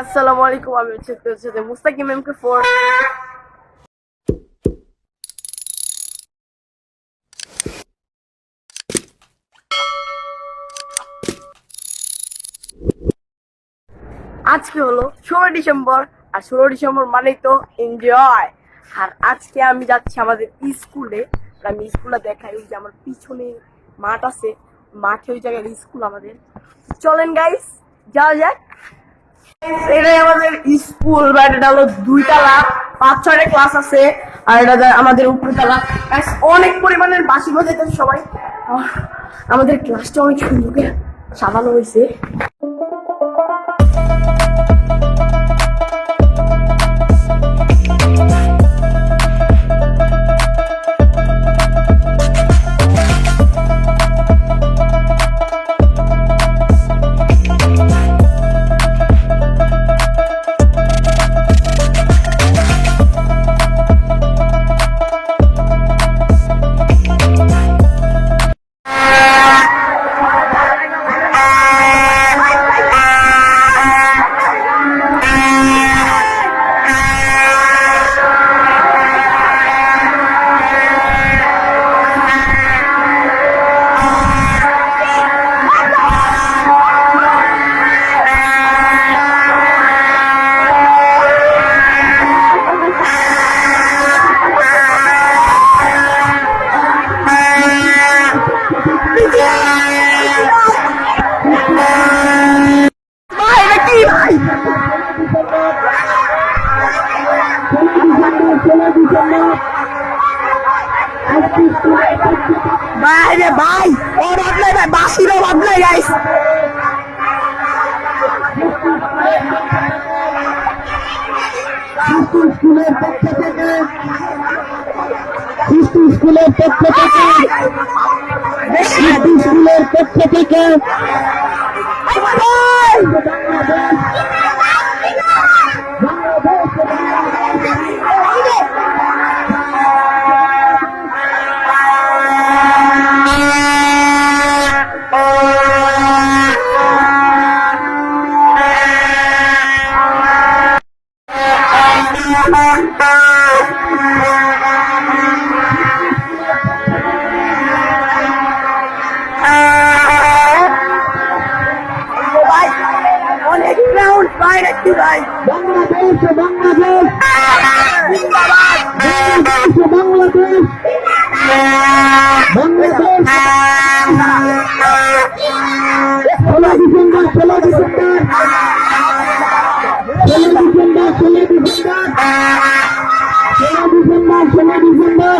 আসসালামু আলাইকুম, আমি হচ্ছে মুস্তাকিম MK4। আজকে হলো 16 ডিসেম্বর, আর 16 ডিসেম্বর মানেই তো এনজয়। আর আজকে আমি যাচ্ছি আমাদের স্কুলে। আমি স্কুলে দেখাই, ওই যে আমার পিছনে মাঠ আছে, মাঠে ওই জায়গায় স্কুল আমাদের। চলেন গাইস, যাওয়া যাক। এটাই আমাদের স্কুল, বাট এটা হলো 2 তলা, 5-6টা ক্লাস আছে। আর এটা আমাদের উপরতলা। অনেক পরিমাণের বাসি বাজাইতেছে সবাই। আমাদের ক্লাসটা অনেক সুন্দর করে সাজানো হয়েছে। বাইরে ভাই, ও বদলাই ভাই, বাসিরও বদলাই গাইস। স্কুলের পক্ষ থেকে স্কুলের পক্ষ থেকে অনেক গ্রাউন্ড বাইরে ভাই। বাংলাদেশ বাংলাদেশ বাংলাদেশ বাংলাদেশ 16 ডিসেম্বর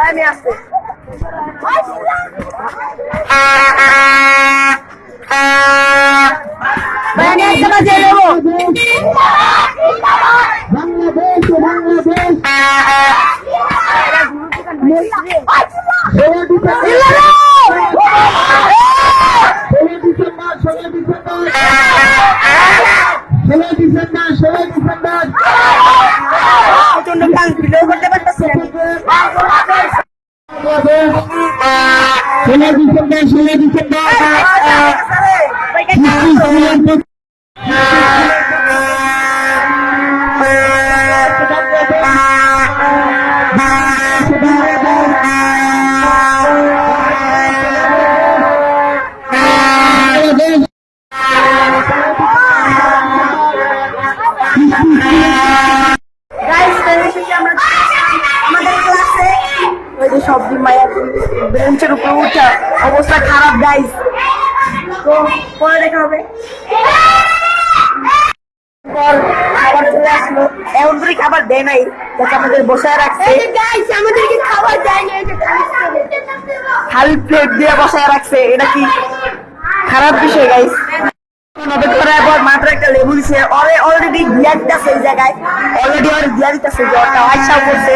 আমি আসতে প্রচন্ড গান ভিডিও করতে পারতেছি। 16 ডিসেম্বর সবজি মায়ের বেঞ্চের উপরে উঠা অবস্থা খারাপ গাইস। তো পরে দেখা হবে। খাবার চলে আসলো, এমন করে খাবার দেয় নাই, আমাদের বসায় রাখছে। আমাদেরকে খাবার দেয় নাই, খালি প্লেট দিয়ে বসায় রাখছে। এটা কি খারাপ বিষয় গাইস? নবে করার পর মাত্র একটা লেবু দিছে অলরেডি দিয়া দিতেছে এই জায়গায় অলরেডি আর দিয়া দিতেছে জ্বরটা আইসা করছে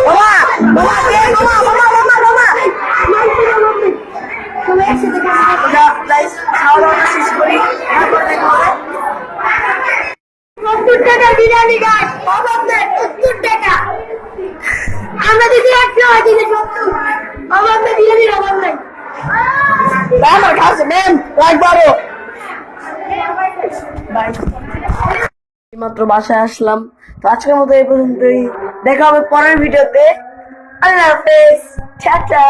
বাবা বাবা বাবা বাবা বাবা বাবা তুমি একসাথে গাইস খাওয়া দাওয়া শেষ করি তারপর দেখা হবে 70 টাকা বিরিয়ানি গাই অভাব নেই 70 টাকা আমরা দিদি 100 দিদি 70 অভাব নেই বিরিয়ানির অভাব নেই আমার কাছে ম্যাম একবারও মাত্র বাসায় আসলাম তো আজকের মতো এই পর্যন্তই দেখা হবে পরের ভিডিওতে আল্লাহ হাফেজ টাটা